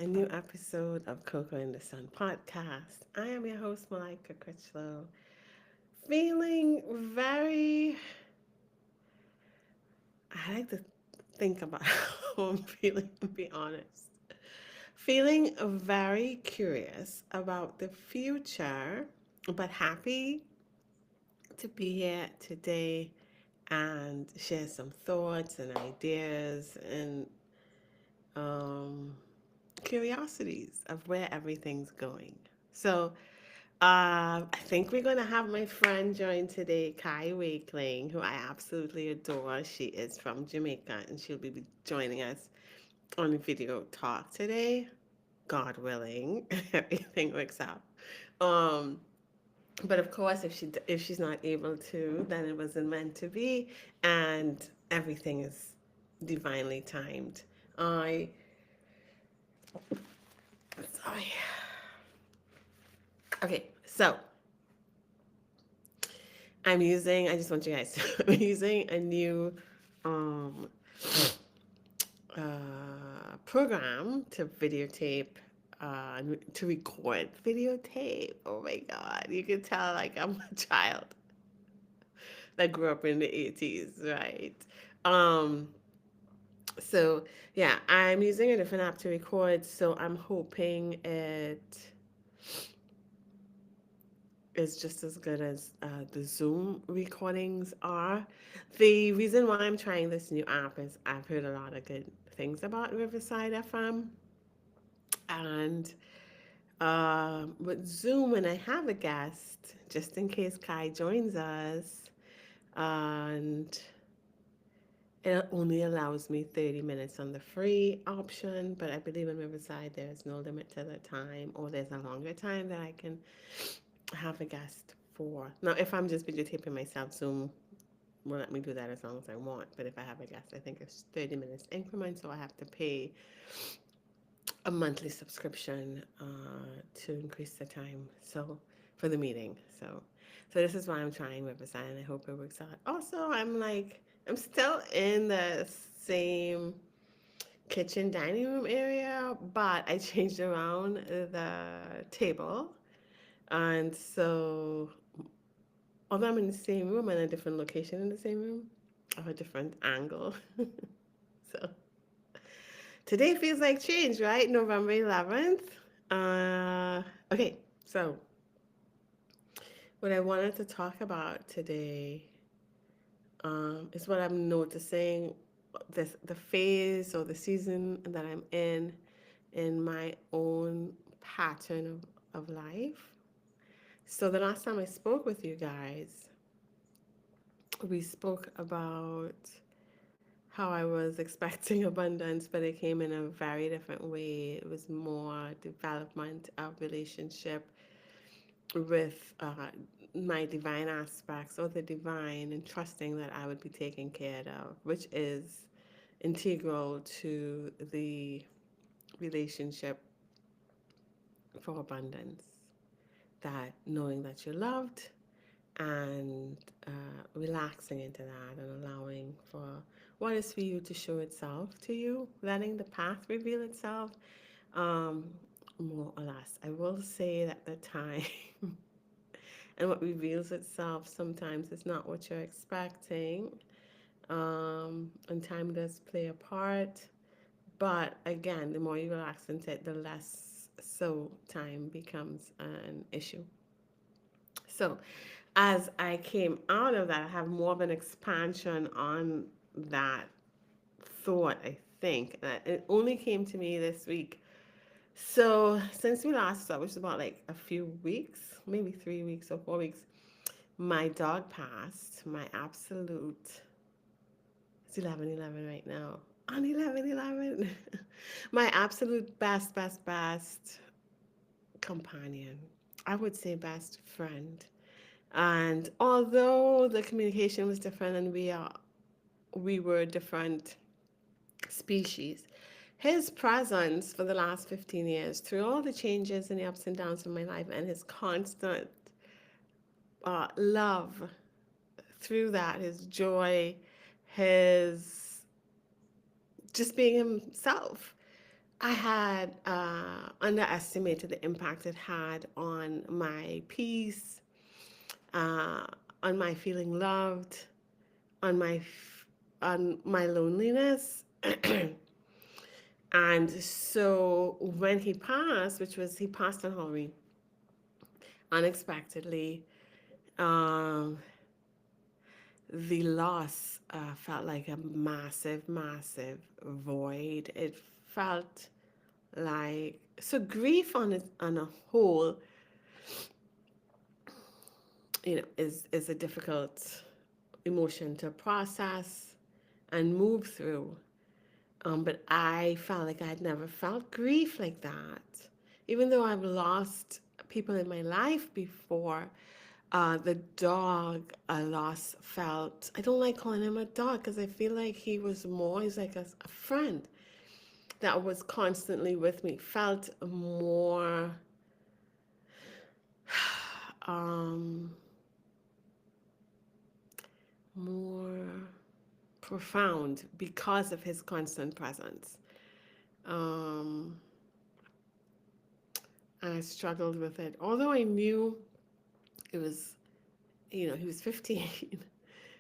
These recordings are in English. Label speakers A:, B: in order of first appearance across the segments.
A: a new episode of Coco in the Sun podcast. I am your host, Malika Critchlow. Feeling very, I like to think about how I'm feeling, to be honest. Feeling very curious about the future, but happy to be here today and share some thoughts and ideas and um, curiosities of where everything's going. So, I think we're going to have my friend join today, Kai Wakeling, who I absolutely adore. She is from Jamaica and she'll be joining us on video talk today. God willing, everything works out. Um, but of course, if she's not able to, then it wasn't meant to be, and everything is divinely timed. I sorry. Okay, so I just want you guys to, I'm using a new um, program to videotape, to record videotape. Oh my God. You can tell like I'm a child that grew up in the 80s, right? Um, so yeah, I'm using a different app to record, so I'm hoping it is just as good as the Zoom recordings are. The reason why I'm trying this new app is I've heard a lot of good things about Riverside FM. And with Zoom, when I have a guest, just in case Kai joins us, and it only allows me 30 minutes on the free option, but I believe in Riverside there is no limit to the time, or there's a longer time that I can have a guest for. Now, if I'm just videotaping myself, Zoom will let me do that as long as I want. But if I have a guest, I think it's 30 minutes increment, so I have to pay a monthly subscription to increase the time. So for the meeting, so this is why I'm trying Riverside, and I hope it works out. Also, I'm still in the same kitchen dining room area, but I changed around the table, and so although I'm in the same room and a different location in the same room, of a different angle. So today feels like change, right? November 11th. Okay, so what I wanted to talk about today is what I'm noticing the phase or the season that I'm in my own pattern of life. So the last time I spoke with you guys, we spoke about how I was expecting abundance, but it came in a very different way. It was more development of relationship with my divine aspects or the divine, and trusting that I would be taken care of, which is integral to the relationship for abundance. That knowing that you're loved and relaxing into that and allowing for what is for you to show itself to you, letting the path reveal itself, um, more or less. I will say that the time and what reveals itself sometimes is not what you're expecting, and time does play a part. But again, the more you relax into it, the less so time becomes an issue. So, as I came out of that, I have more of an expansion on that thought, I think. And it only came to me this week. So, since we last saw, which is about like a few weeks, maybe 3 weeks or 4 weeks, my dog passed. My absolute, it's 11:11 right now. On 11:11. My absolute best companion. I would say best friend. And although the communication was different and we were different species, his presence for the last 15 years, through all the changes and the ups and downs of my life, and his constant love through that, his joy, his just being himself, I had underestimated the impact it had on my peace, uh, on my feeling loved, on on my loneliness. And so when he passed, he passed on Halloween unexpectedly. Um, the loss felt like a massive, massive void. It felt like so grief on a whole, is a difficult emotion to process and move through. But I felt like I had never felt grief like that. Even though I've lost people in my life before, the dog I lost felt, I don't like calling him a dog because I feel like he's like a friend that was constantly with me, felt um, more profound because of his constant presence. Um, I struggled with it. Although I knew it was, he was 15. I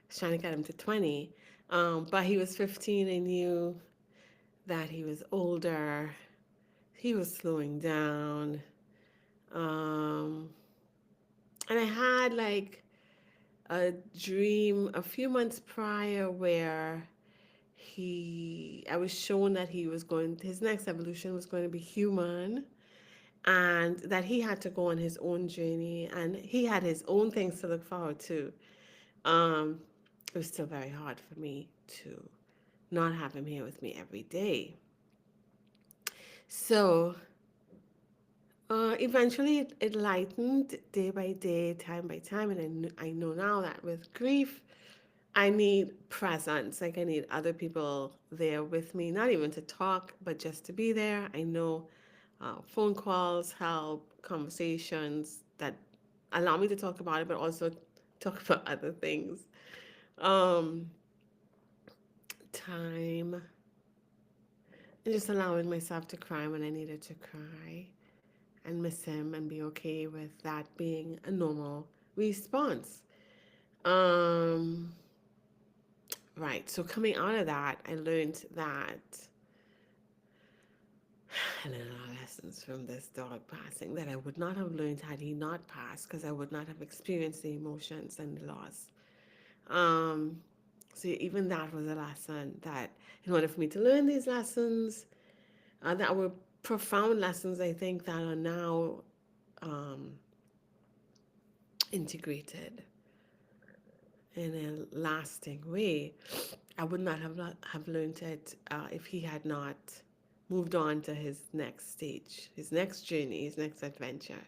A: was trying to get him to 20. But he was 15. I knew that he was older. He was slowing down. Um, and I had like a dream a few months prior where I was shown that his next evolution was going to be human, and that he had to go on his own journey, and he had his own things to look forward to. Um, it was still very hard for me to not have him here with me every day. So eventually it lightened day by day, time by time, and I know now that with grief, I need presence. Like I need other people there with me, not even to talk, but just to be there. I know phone calls help, conversations that allow me to talk about it, but also talk about other things. Um, Time and just allowing myself to cry when I needed to cry and miss him and be okay with that being a normal response. Um, right. So coming out of that, I learned a lot of lessons from this dog passing that I would not have learned had he not passed, because I would not have experienced the emotions and the loss. Um, so even that was a lesson that in order for me to learn these lessons, that were profound lessons, I think, that are now um, integrated in a lasting way. I would not have learned it if he had not moved on to his next stage, his next journey, his next adventure.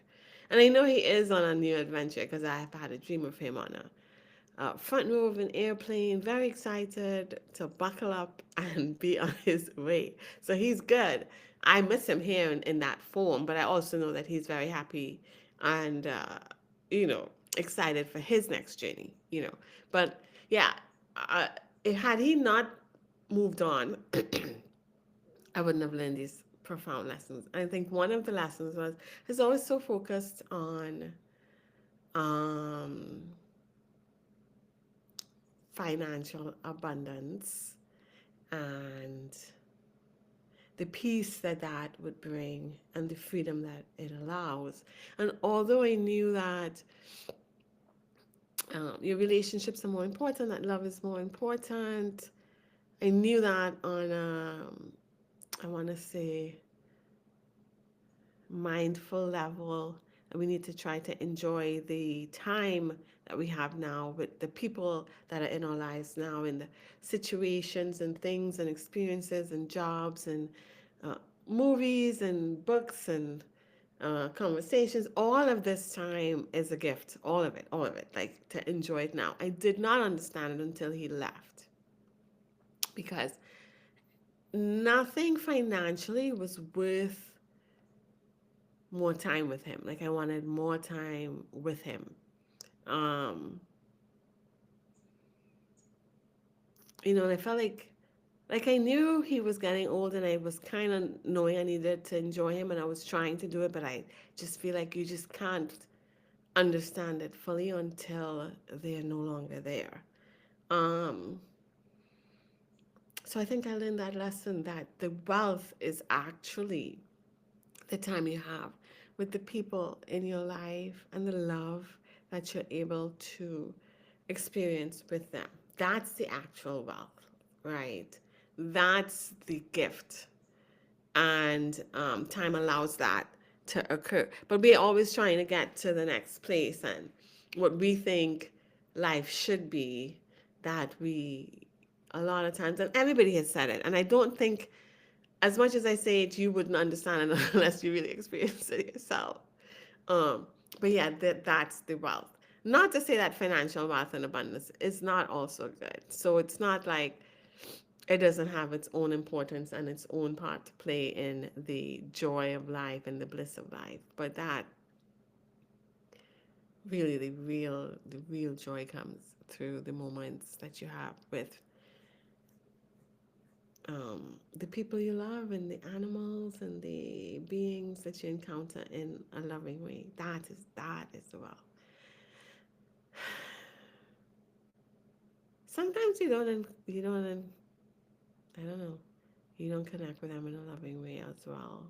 A: And I know he is on a new adventure because I have had a dream of him on a front row of an airplane, very excited to buckle up and be on his way. So he's good. I miss him here in that form, but I also know that he's very happy and, you know, excited for his next journey. But yeah, uh, had he not moved on, I wouldn't have learned these profound lessons. I think one of the lessons was he's always so focused on um, financial abundance and the peace that would bring and the freedom that it allows. And although I knew that your relationships are more important, that love is more important, I knew that on, I want to say, mindful level, and we need to try to enjoy the time that we have now with the people that are in our lives now, in the situations and things and experiences and jobs and uh, movies and books and conversations. All of this time is a gift. All of it, like to enjoy it now. I did not understand it until he left, because nothing financially was worth more time with him. Like I wanted more time with him. Um, and I felt like Like I knew he was getting old and I was kind of knowing I needed to enjoy him and I was trying to do it, but I just feel like you just can't understand it fully until they're no longer there. Um, so I think I learned that lesson that the wealth is actually the time you have with the people in your life and the love that you're able to experience with them. That's the actual wealth, right? That's the gift. And time allows that to occur. But we're always trying to get to the next place and what we think life should be that we, a lot of times, and everybody has said it. And I don't think, as much as I say it, you wouldn't understand it unless you really experience it yourself. Um, but yeah, that's the wealth. Not to say that financial wealth and abundance is not also good. So it's not like it doesn't have its own importance and its own part to play in the joy of life and the bliss of life. But that really the real joy comes through the moments that you have with the people you love and the animals and the beings that you encounter in a loving way. That is the wealth. Sometimes I don't know, you don't connect with them in a loving way as well,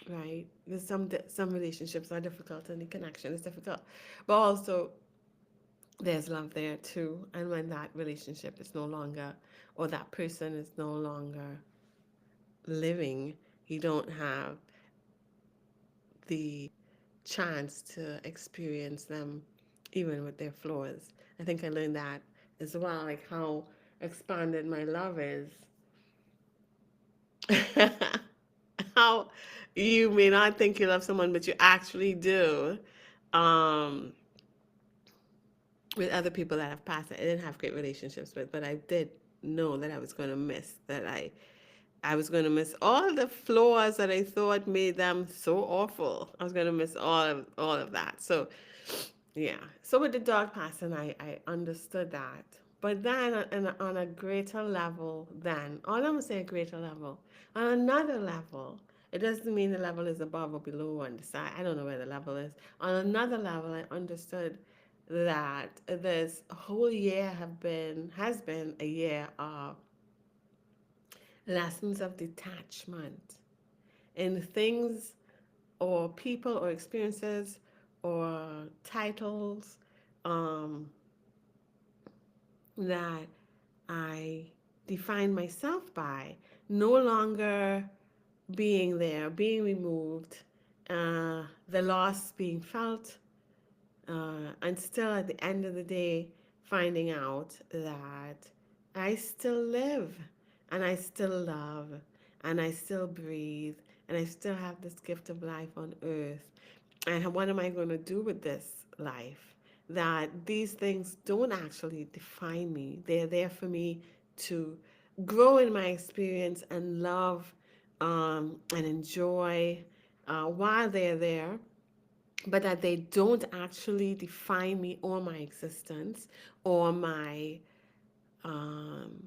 A: right? Because some relationships are difficult and the connection is difficult, but also there's love there too. And when that relationship is no longer, or that person is no longer living, you don't have the chance to experience them even with their flaws. I think I learned that as well, like how expanded my love is. How you may not think you love someone, but you actually do. Um, with other people that have passed, I didn't have great relationships with, but I did know that I was going to miss that. I was going to miss all the flaws that I thought made them so awful. I was going to miss all of that. So yeah. So with the dog passing, I understood that. But then on a greater level, then, all I'm going to say a greater level, on another level, it doesn't mean the level is above or below or on the side. I don't know where the level is. On another level, I understood that this whole year has been a year of lessons of detachment in things or people or experiences or titles um, that I define myself by, no longer being there, being removed, the loss being felt, and still at the end of the day, finding out that I still live and I still love and I still breathe and I still have this gift of life on earth. And what am I going to do with this life? That these things don't actually define me. They're there for me to grow in my experience and love and enjoy while they're there, but that they don't actually define me or my existence or my um,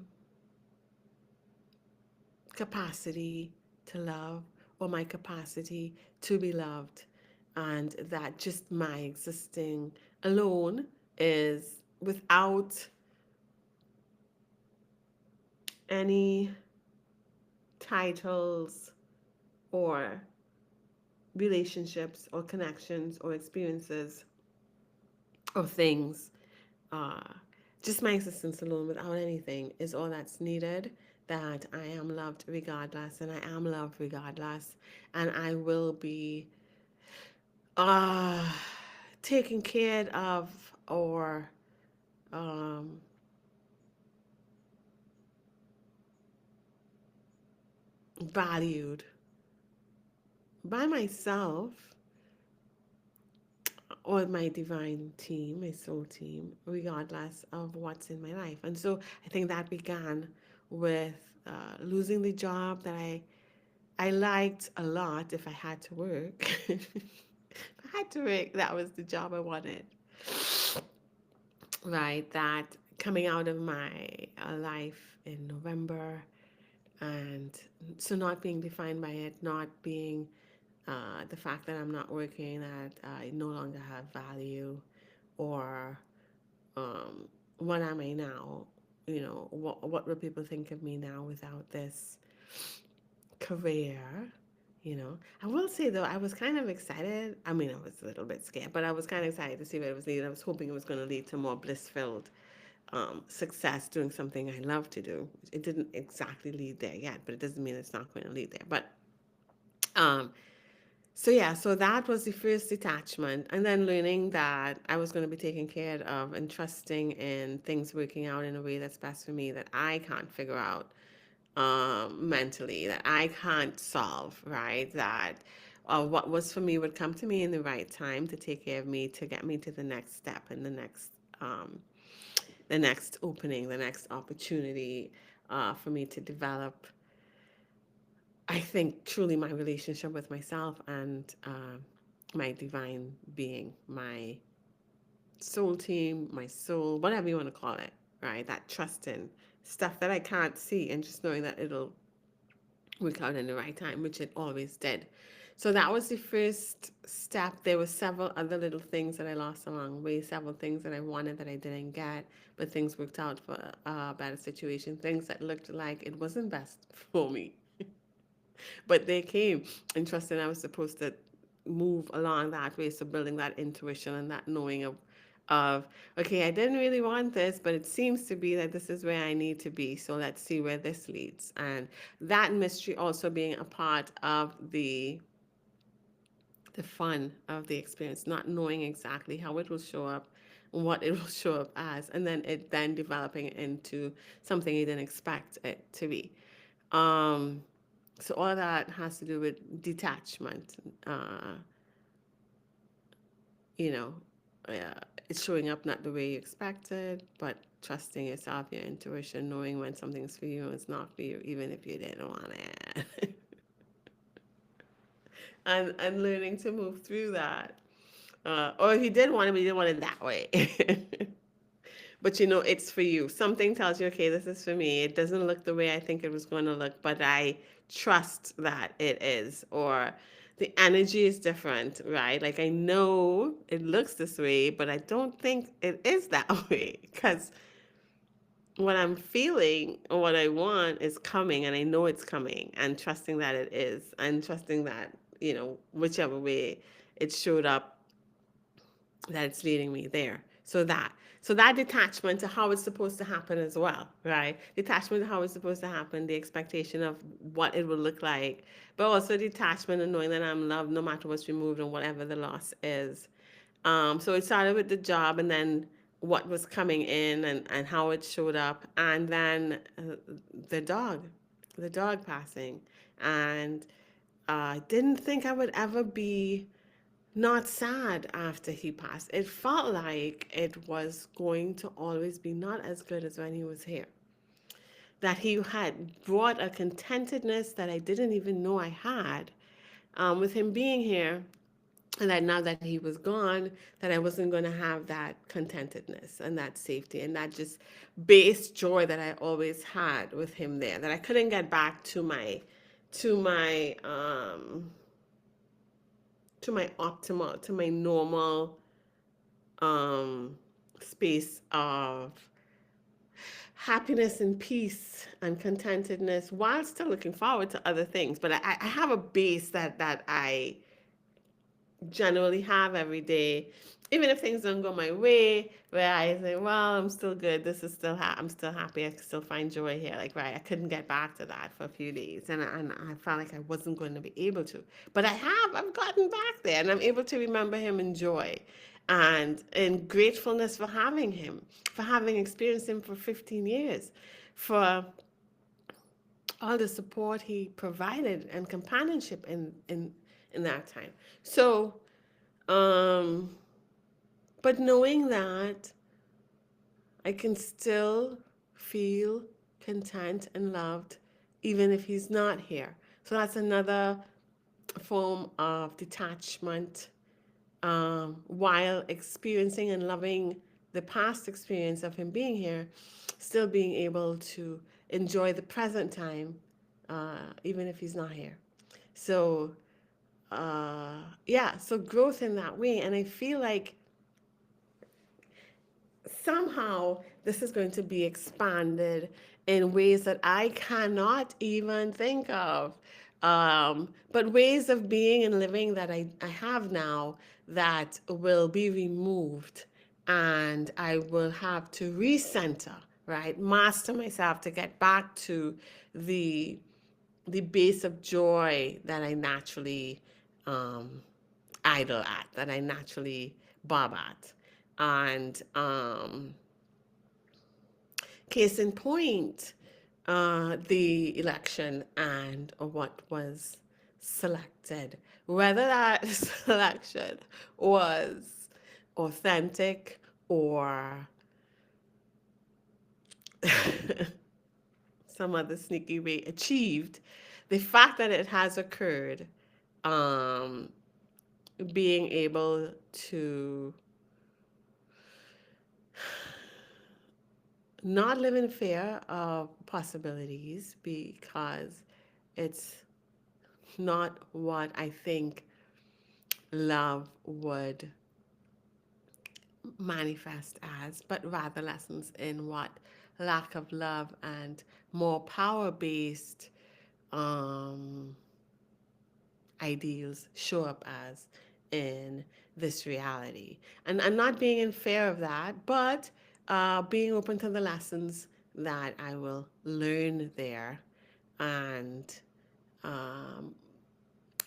A: capacity to love or my capacity to be loved. And that just my existing alone is without any titles or relationships or connections or experiences or things. Uh, just my existence alone without anything is all that's needed. That I am loved regardless, and I am loved regardless, and I will be uh, taken care of or um, valued by myself or my divine team, my soul team, regardless of what's in my life. And so I think that began with losing the job that I liked a lot. If I had to work, if I had to work, that was the job I wanted. Right, that coming out of my life in November, and so not being defined by it, not being the fact that I'm not working, that I no longer have value, or um, what am I now? You know, what will people think of me now without this career? You know, I will say though, I was kind of excited. I mean, I was a little bit scared, but I was kind of excited to see what it was leading. I was hoping it was going to lead to more bliss-filled success doing something I love to do. It didn't exactly lead there yet, but it doesn't mean it's not going to lead there. But um, so yeah, so that was the first detachment, and then learning that I was going to be taken care of and trusting in things working out in a way that's best for me that I can't figure out mentally, that I can't solve, right? That what was for me would come to me in the right time to take care of me, to get me to the next step and um, the next opening, the next opportunity for me to develop, I think, truly my relationship with myself and my divine being, my soul team, my soul, whatever you want to call it, right? That trust in stuff that I can't see and just knowing that it'll work out in the right time, which it always did. So that was the first step. There were several other little things that I lost along the way, several things that I wanted that I didn't get, but things worked out for a better situation, things that looked like it wasn't best for me. But they came and trusting I was supposed to move along that way. So building that intuition and that knowing of okay, I didn't really want this, but it seems to be that this is where I need to be. So let's see where this leads. And that mystery also being a part of the fun of the experience, not knowing exactly how it will show up, what it will show up as, and then it then developing into something you didn't expect it to be. Um, so all that has to do with detachment. You know, it's showing up not the way you expected, but trusting yourself, your intuition, knowing when something's for you and it's not for you, even if you didn't want it, and learning to move through that. Or if you did want it, but you didn't want it that way. But you know it's for you. Something tells you, okay, this is for me. It doesn't look the way I think it was going to look, but I trust that it is. Or the energy is different, right? Like I know it looks this way, but I don't think it is that way because what I'm feeling or what I want is coming, and I know it's coming, and trusting that it is, and trusting that, you know, whichever way it showed up, that it's leading me there. So that detachment to how it's supposed to happen as well, right? Detachment to how it's supposed to happen, the expectation of what it will look like, but also detachment and knowing that I'm loved no matter what's removed and whatever the loss is. So it started with the job, and then what was coming in, and how it showed up, and then the dog, the dog passing. And I didn't think I would ever be not sad after he passed. It felt like it was going to always be not as good as when he was here. That he had brought a contentedness that I didn't even know I had with him being here, and that now that he was gone, that I wasn't going to have that contentedness and that safety and that just base joy that I always had with him there. That I couldn't get back to my to my optimal, to my normal um, space of happiness and peace and contentedness while still looking forward to other things. But I have a base that I generally have every day, even if things don't go my way, where I say, well, I'm still good. This is still, I'm still happy. I can still find joy here. Like, right, I couldn't get back to that for a few days. And I felt like I wasn't going to be able to. But I've gotten back there, and I'm able to remember him in joy and in gratefulness for having him, for having experienced him for 15 years, for all the support he provided and companionship in that time. So, um, but knowing that I can still feel content and loved even if he's not here. So that's another form of detachment while experiencing and loving the past experience of him being here, still being able to enjoy the present time, even if he's not here. So, yeah, so growth in that way. And I feel like somehow this is going to be expanded in ways that I cannot even think of. But ways of being and living that I have now that will be removed, and I will have to recenter, right? Master myself to get back to the the base of joy that I naturally um, idle at, that I naturally bob at. And case in point, the election and what was selected, whether that selection was authentic or some other sneaky way achieved, the fact that it has occurred, um, being able to not live in fear of possibilities because it's not what I think love would manifest as, but rather lessons in what lack of love and more power based um, ideals show up as in this reality. And not being in fear of that, but being open to the lessons that I will learn there, and um,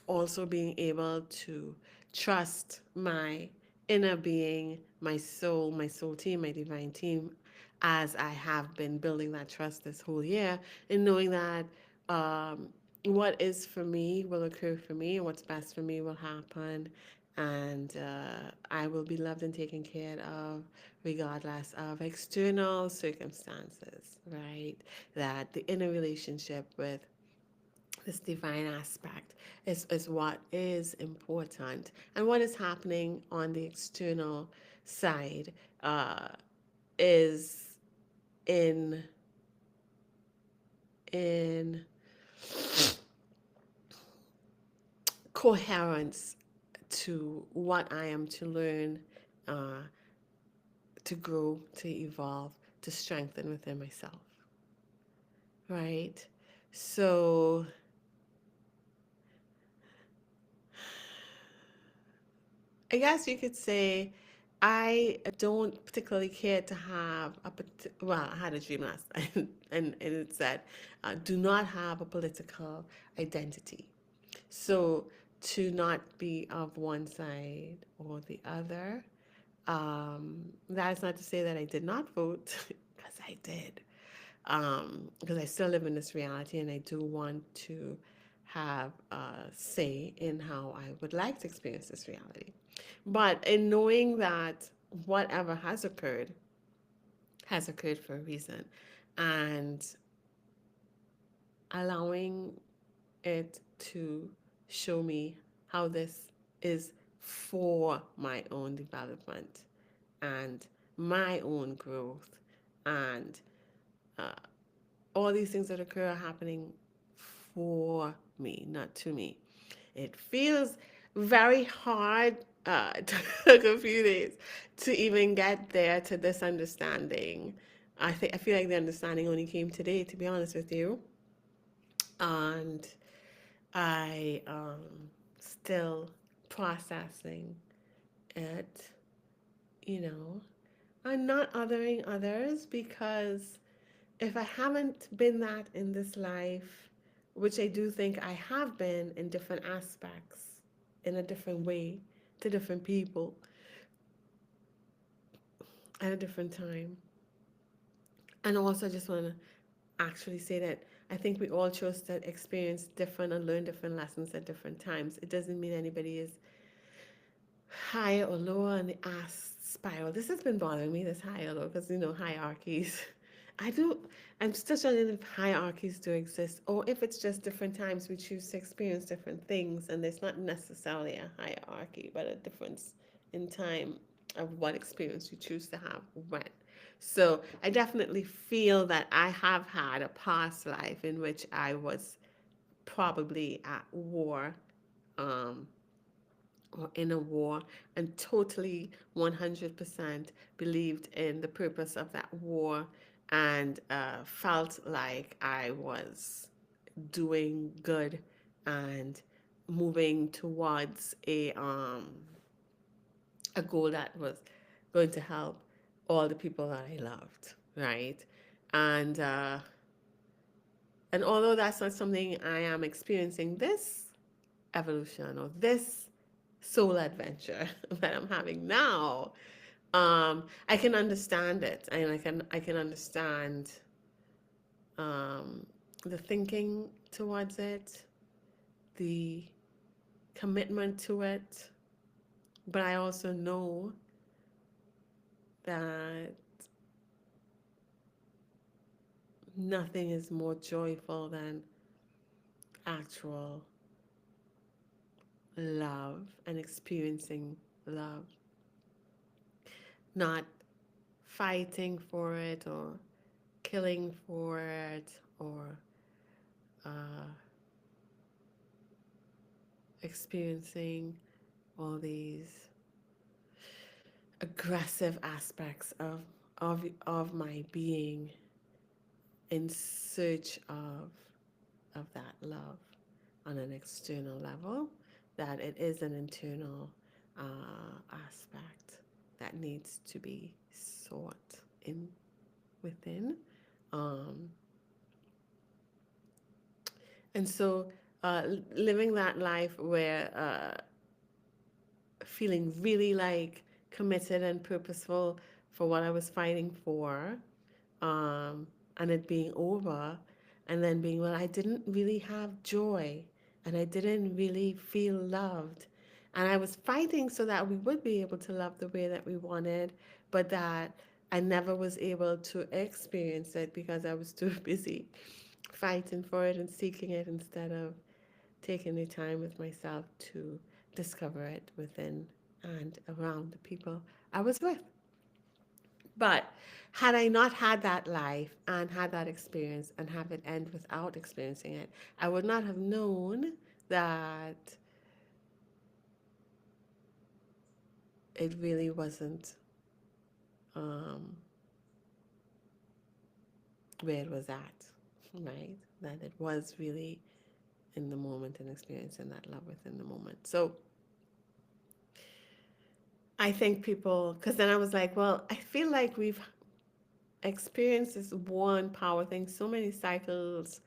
A: also being able to trust my inner being, my soul team, my divine team, as I have been building that trust this whole year, and knowing that um, what is for me will occur for me, and what's best for me will happen, and I will be loved and taken care of regardless of external circumstances, right? That the inner relationship with this divine aspect is what is important, and what is happening on the external side uh, is in in coherence to what I am to learn, uh, to grow, to evolve, to strengthen within myself, right? So I guess you could say I don't particularly care to have well, I had a dream last night, and it said, do not have a political identity. So to not be of one side or the other. That is not to say that I did not vote, because I did. Because I still live in this reality, and I do want to have a say in how I would like to experience this reality. But in knowing that whatever has occurred for a reason, and allowing it to show me how this is for my own development and my own growth, and uh, all these things that occur are happening for me, not to me. It feels very hard. Took a few days to even get there to this understanding. I feel like the understanding only came today, to be honest with you, and I still processing it. You know, I'm not othering others, because if I haven't been that in this life, which I do think I have been in different aspects, in a different way, to different people at a different time. And also, I just want to actually say that I think we all chose to experience different and learn different lessons at different times. It doesn't mean anybody is higher or lower on the ass spiral. This has been bothering me, this higher or low, because hierarchies. I do. I'm still struggling if hierarchies do exist, or if it's just different times we choose to experience different things, and there's not necessarily a hierarchy, but a difference in time. of what experience you choose to have when. So I definitely feel that I have had a past life in which I was probably at war, um, or in a war, and totally 100% believed in the purpose of that war, and felt like I was doing good and moving towards a goal that was going to help all the people that I loved, right? And uh, and although that's not something I am experiencing this evolution or this soul adventure that I'm having now, I can understand it, and I can understand um, the thinking towards it, the commitment to it, but I also know that nothing is more joyful than actual love and experiencing love, not fighting for it or killing for it or uh, experiencing all these aggressive aspects of my being in search of that love on an external level, that it is an internal aspect that needs to be sought in within. Um, and so living that life where feeling really like committed and purposeful for what I was fighting for, um, and it being over, and then being, well, I didn't really have joy, and I didn't really feel loved. And I was fighting so that we would be able to love the way that we wanted, but that I never was able to experience it because I was too busy fighting for it and seeking it instead of taking the time with myself to discover it within and around the people I was with. But had I not had that life and had that experience and have it end without experiencing it, I would not have known that it really wasn't um, where it was at, right? That it was really in the moment and experiencing that love within the moment. So I think people, because then I was like, well, I feel like we've experienced this one power thing so many cycles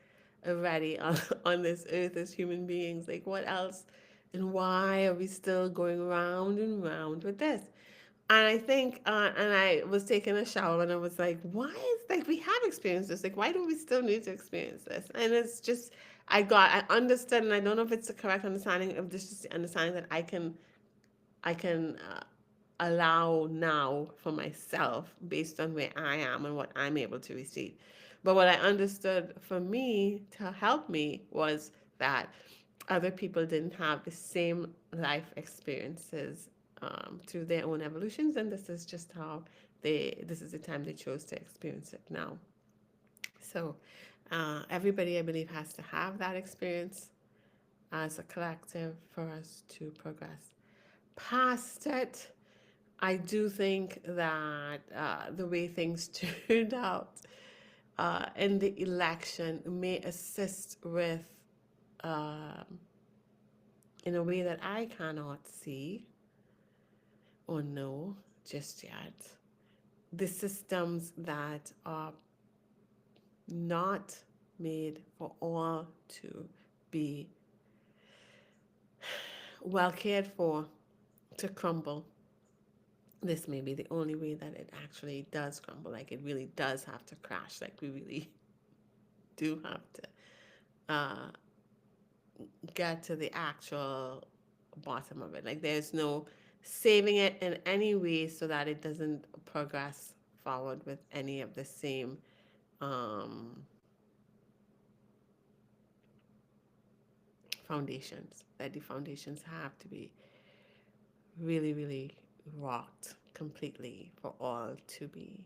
A: already on this earth as human beings. Like, what else and why are we still going round and round with this? And I think, and I was taking a shower and I was like, why is like we have experienced this? Like, why do we still need to experience this? And it's just, I understood, and I don't know if it's the correct understanding of this, just the understanding that I can allow now for myself based on where I am and what I'm able to receive. But what I understood for me to help me was that other people didn't have the same life experiences through their own evolutions, and this is just how this is the time they chose to experience it now. So everybody, I believe, has to have that experience as a collective for us to progress past it. I do think that the way things turned out in the election may assist with, um, in a way that I cannot see or know just yet, the systems that are not made for all to be well cared for to crumble. This may be the only way that it actually does crumble. Like, it really does have to crash. Like, we really do have to get to the actual bottom of it. Like, there's no saving it in any way so that it doesn't progress forward with any of the same um, foundations. That the foundations have to be really, really rocked completely for all to be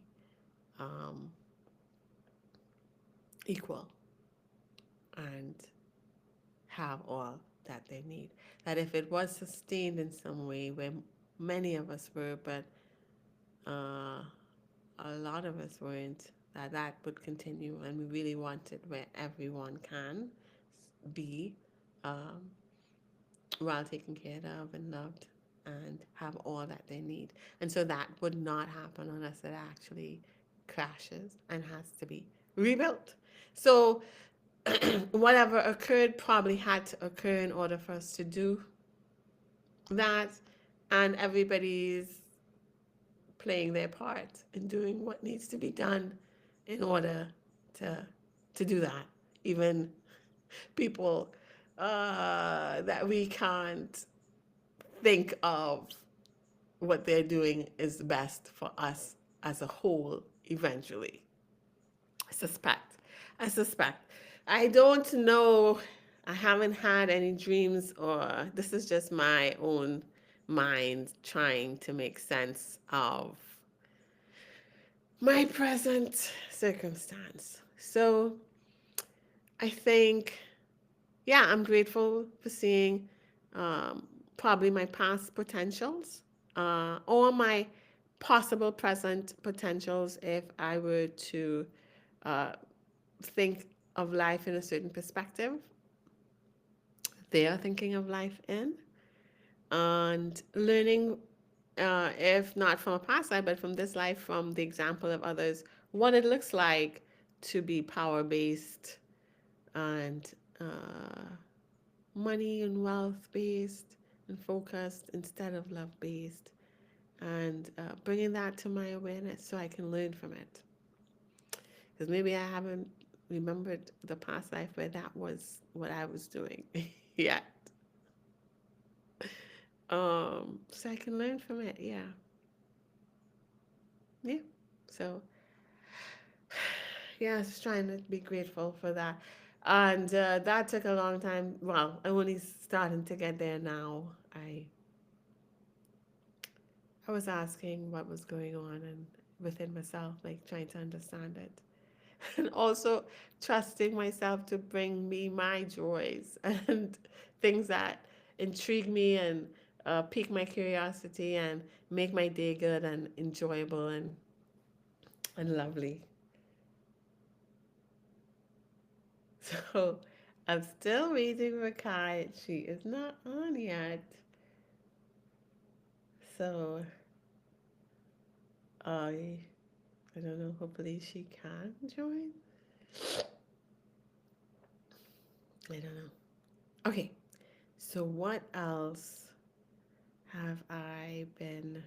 A: um, equal and have all that they need. That if it was sustained in some way, where many of us were, but uh, a lot of us weren't, that that would continue, and we really want it where everyone can be um, well taken care of and loved and have all that they need. And so that would not happen unless it actually crashes and has to be rebuilt. So whatever occurred probably had to occur in order for us to do that, and everybody's playing their part in doing what needs to be done in order to to do that. Even people that we can't think of what they're doing is best for us as a whole eventually. I suspect. I suspect. I don't know. I haven't had any dreams, or this is just my own mind trying to make sense of my present circumstance. So I think, yeah, I'm grateful for seeing um, probably my past potentials or my possible present potentials if I were to uh, think of life in a certain perspective. They are thinking of life in and learning, if not from a past life, but from this life, from the example of others, what it looks like to be power based and money and wealth based and focused instead of love based, and bringing that to my awareness so I can learn from it. Because maybe I haven't remembered the past life where that was what I was doing yet. So I can learn from it. Yeah, yeah. So yeah, I was trying to be grateful for that, and that took a long time. Well, I'm only starting to get there now. I was asking what was going on and within myself, like trying to understand it. And also trusting myself to bring me my joys and things that intrigue me and pique my curiosity and make my day good and enjoyable and lovely. So I'm still waiting for Kai. She is not on yet. So I don't know. Hopefully she can join. I don't know. Okay. So what else have I been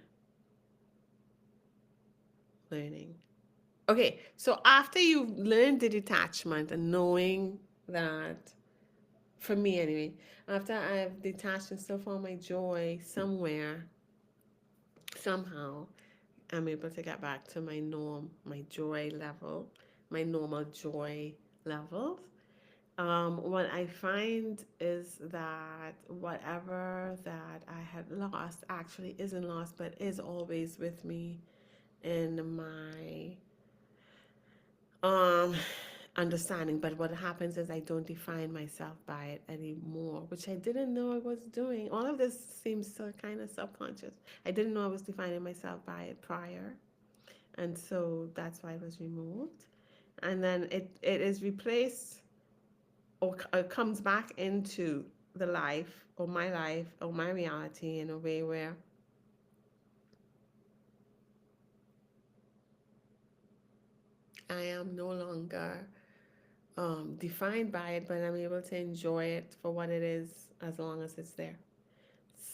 A: learning? Okay, so after you've learned the detachment and knowing that, for me anyway, after I've detached and still found my joy somewhere, somehow, I'm able to get back to my norm, my joy level, my normal joy levels. What I find is that whatever that I had lost actually isn't lost, but is always with me in my um understanding. But what happens is I don't define myself by it anymore, which I didn't know I was doing. All of this seems so kind of subconscious. I didn't know I was defining myself by it prior, and so that's why it was removed. And then it is replaced, or comes back into the life or my reality in a way where I am no longer defined by it, but I'm able to enjoy it for what it is as long as it's there.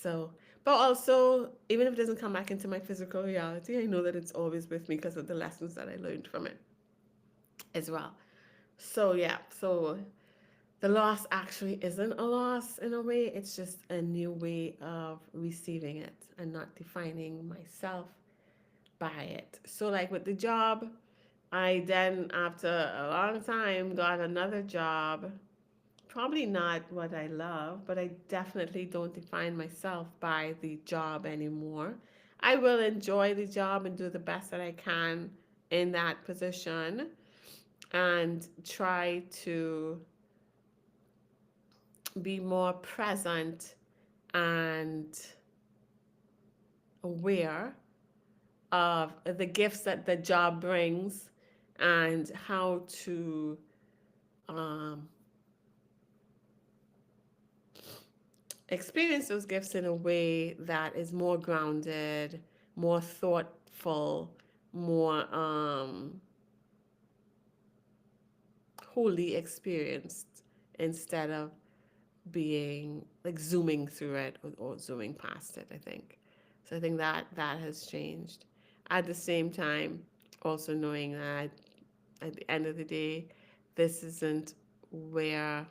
A: So, but also, even if it doesn't come back into my physical reality, I know that it's always with me because of the lessons that I learned from it as well. So, yeah, so the loss actually isn't a loss in a way, it's just a new way of receiving it and not defining myself by it. So, like with the job, I then, after a long time, got another job. Probably not what I love, but I definitely don't define myself by the job anymore. I will enjoy the job and do the best that I can in that position and try to be more present and aware of the gifts that the job brings and how to um, experience those gifts in a way that is more grounded, more thoughtful, more wholly experienced instead of being like zooming through it or zooming past it, I think. So I think that that has changed. At the same time, also knowing that at the end of the day, this isn't where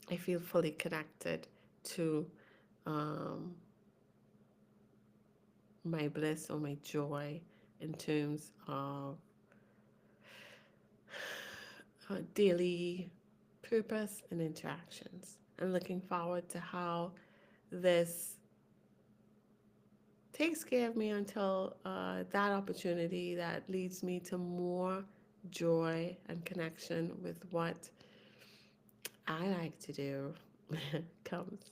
A: I feel fully connected to um, my bliss or my joy in terms of daily purpose and interactions. I'm looking forward to how this takes care of me until that opportunity that leads me to more joy and connection with what I like to do comes.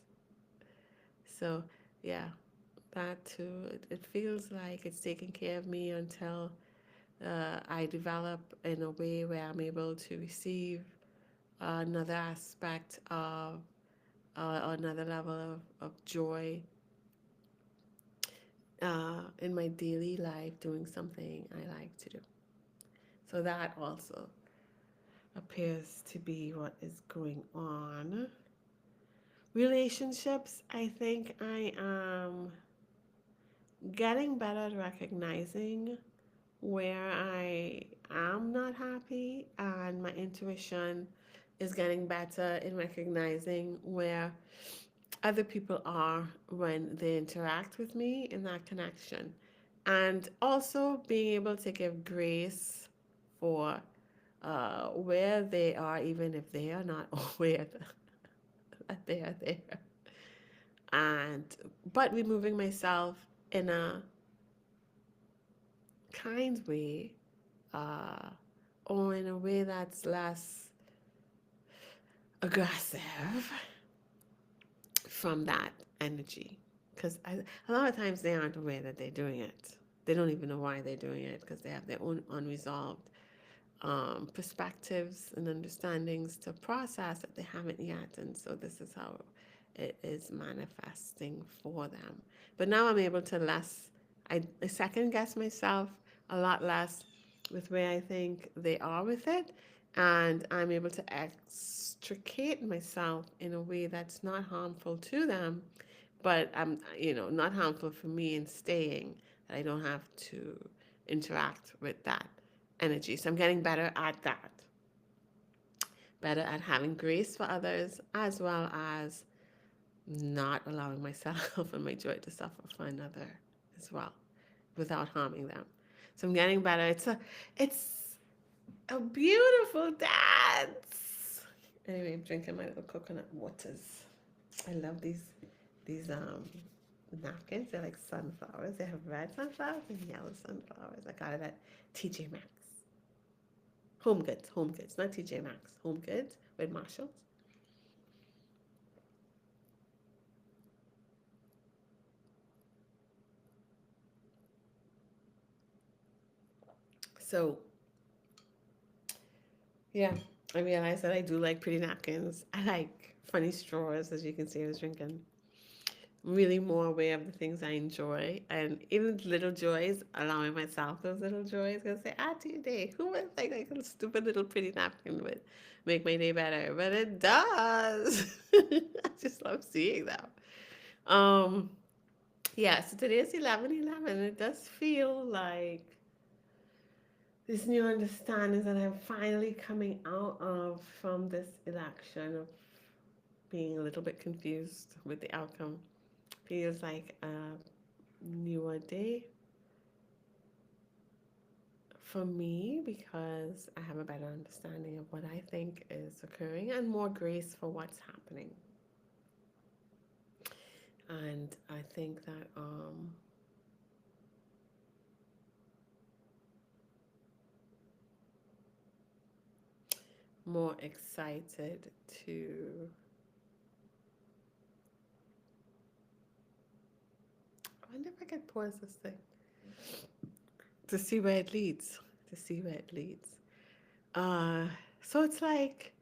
A: So, yeah, that too, it feels like it's taking care of me until I develop in a way where I'm able to receive another aspect of another level of joy in my daily life doing something I like to do. So that also appears to be what is going on. Relationships, I think I am getting better at recognizing where I am not happy, and my intuition is getting better in recognizing where other people are when they interact with me in that connection. And also being able to give grace for where they are, even if they are not aware that they are there. And but removing myself in a kind way, uh, or in a way that's less aggressive from that energy. Because a lot of times they aren't aware that they're doing it. They don't even know why they're doing it because they have their own unresolved perspectives and understandings to process that they haven't yet. And so this is how it is manifesting for them. But now I'm able to I second guess myself a lot less with where I think they are with it. And I'm able to extricate myself in a way that's not harmful to them, but not harmful for me in staying, that I don't have to interact with that energy. So I'm getting better at that, better at having grace for others, as well as not allowing myself and my joy to suffer for another as well, without harming them. So I'm getting better. It's a beautiful dance. Anyway, I'm drinking my little coconut waters. I love these napkins. They're like sunflowers. They have red sunflowers and yellow sunflowers. I got it at TJ Maxx. Home Goods, not TJ Maxx. Home Goods with Marshalls. So yeah, I realized that I do like pretty napkins. I like funny straws, as you can see. I was drinking. Really more aware of the things I enjoy, and even little joys, allowing myself those little joys. Gonna say, add to your day. Who would think like a stupid little pretty napkin would make my day better? But it does. I just love seeing them. Um, yeah. So today is 11/11. It does feel like this new understanding that I'm finally coming out of from this election of being a little bit confused with the outcome. Feels like a newer day for me because I have a better understanding of what I think is occurring and more grace for what's happening. And I think that more excited to, I wonder if I could pause this thing, to see where it leads, to see where it leads. Uh, so it's like,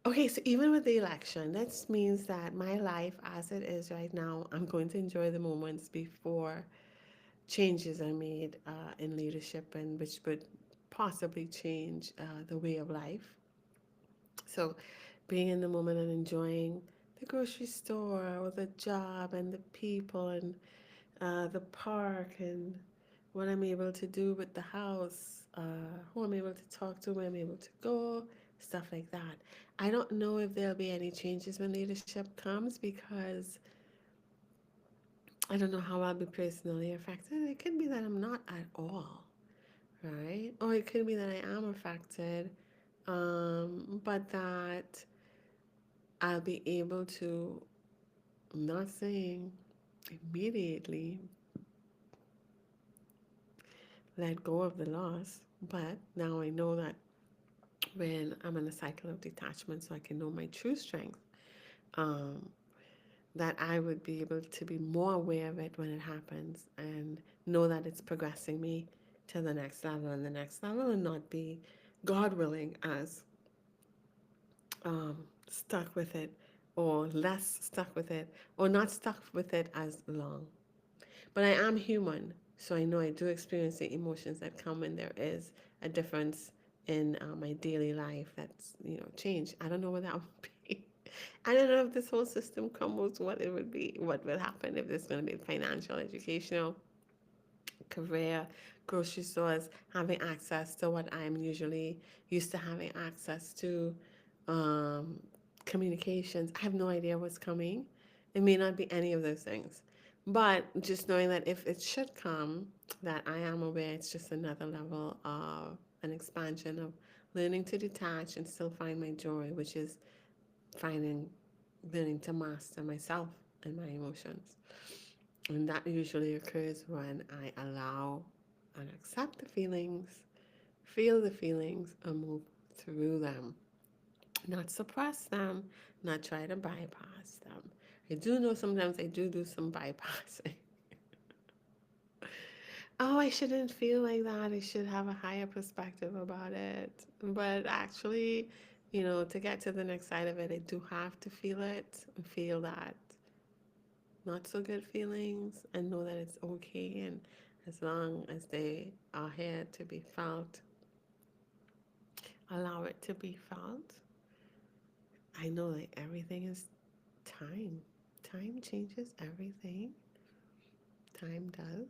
A: okay, so even with the election, that means that my life as it is right now, I'm going to enjoy the moments before changes are made in leadership, and which would possibly change the way of life. So being in the moment and enjoying the grocery store or the job and the people and the park and what I'm able to do with the house, who I'm able to talk to, where I'm able to go, stuff like that. I don't know if there'll be any changes when leadership comes because I don't know how I'll be personally affected. It could be that I'm not at all, right? Or it could be that I am affected, but that I'll be able to, I'm not saying immediately let go of the loss, but now I know that when I'm in a cycle of detachment, so I can know my true strength, um, that I would be able to be more aware of it when it happens and know that it's progressing me to the next level and the next level, and not be, God willing, as stuck with it, or less stuck with it, or not stuck with it as long. But I am human, so I know I do experience the emotions that come when there is a difference in my daily life that's, change. I don't know what that would be. I don't know if this whole system crumbles, what it would be, what will happen, if there's going to be financial, educational, career, grocery stores, having access to what I'm usually used to having access to, um, communications. I have no idea what's coming. It may not be any of those things. But just knowing that if it should come, that I am aware it's just another level of an expansion of learning to detach and still find my joy, which is finding, learning to master myself and my emotions. And that usually occurs when I allow and accept the feelings, feel the feelings, and move through them. Not suppress them, not try to bypass them. I do know sometimes I do some bypassing. Oh, I shouldn't feel like that. I should have a higher perspective about it. But actually, to get to the next side of it, I do have to feel it and feel that not so good feelings and know that it's okay. And as long as they are here to be felt, allow it to be felt. I know that everything is time. Time changes everything. Time does.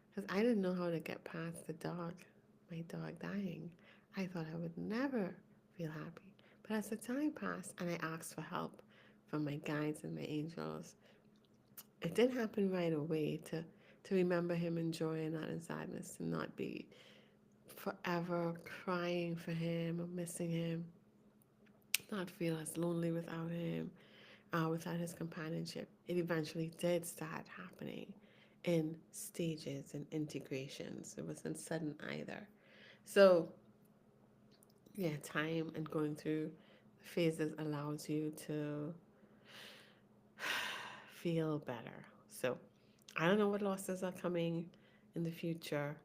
A: Because I didn't know how to get past my dog dying. I thought I would never feel happy. But as the time passed and I asked for help from my guides and my angels, it didn't happen right away to remember him in joy and not in sadness, to not be forever crying for him or missing him, not feel as lonely without him, without his companionship. It eventually did start happening in stages and integrations. It wasn't sudden either. So, yeah, time and going through phases allows you to feel better. So, I don't know what losses are coming in the future.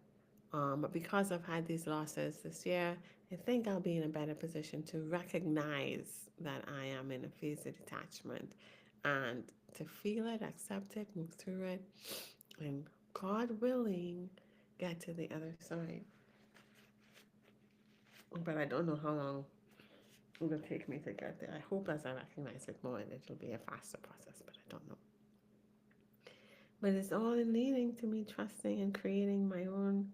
A: But because I've had these losses this year, I think I'll be in a better position to recognize that I am in a phase of detachment and to feel it, accept it, move through it, and God willing, get to the other side. But I don't know how long it will take me to get there. I hope as I recognize it more, it'll be a faster process, but I don't know. But it's all in leading to me trusting and creating my own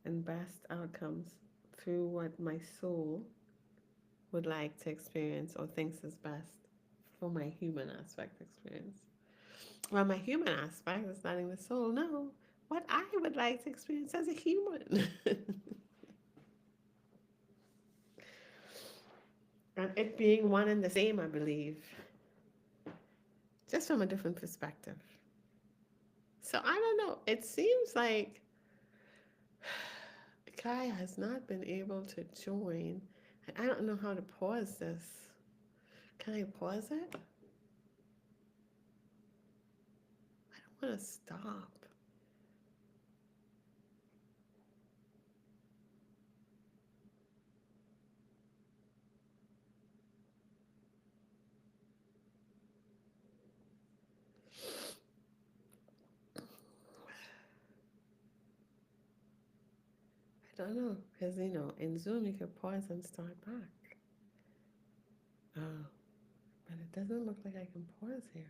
A: and best outcomes through what my soul would like to experience or thinks is best for my human aspect experience. Well, my human aspect is letting the soul know what I would like to experience as a human. And it being one and the same, I believe, just from a different perspective. So I don't know. It seems like, Kai has not been able to join. And I don't know how to pause this. Can I pause it? I don't want to stop. I don't know. Because, in Zoom you can pause and start back. Oh, but it doesn't look like I can pause here.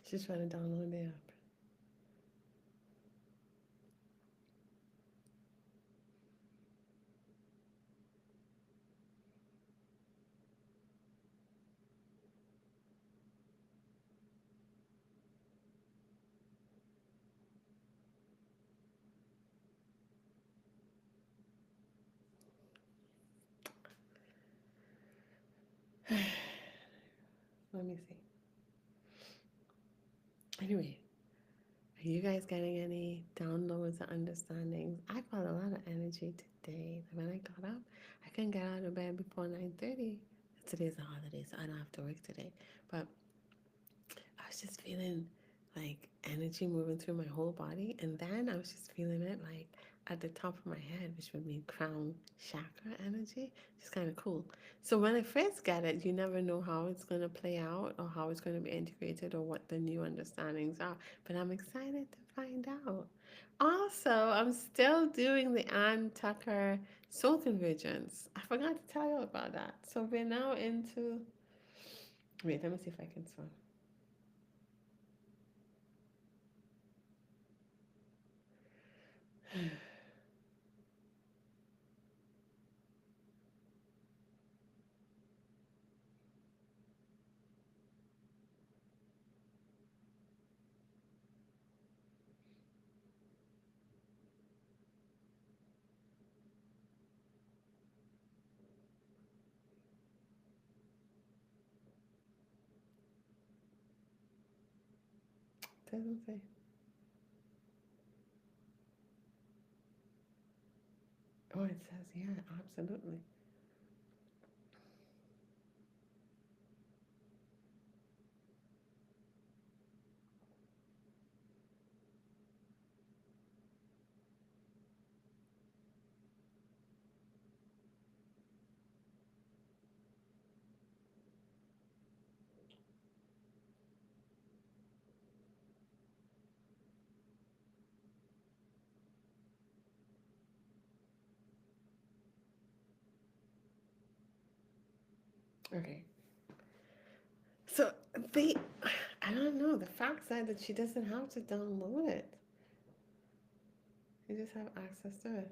A: She's trying to download the app. Let me see. Anyway, are you guys getting any downloads or understandings? I felt a lot of energy today. When I got up, I couldn't get out of bed before 9:30. Today's a holiday, so I don't have to work today. But I was just feeling like energy moving through my whole body, and then I was just feeling it like at the top of my head, which would mean crown chakra energy. It's kind of cool. So when I first get it, you never know how it's going to play out or how it's going to be integrated or what the new understandings are. But I'm excited to find out. Also, I'm still doing the Ann Tucker Soul Convergence. I forgot to tell you about that. So we're now into. Wait, let me see if I can swim. Doesn't say. Oh, it says, yeah, absolutely. Okay. So they, I don't know. The fact said that she doesn't have to download it. You just have access to it.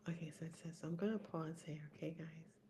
A: Okay, so it says, so I'm gonna pause here, okay, guys?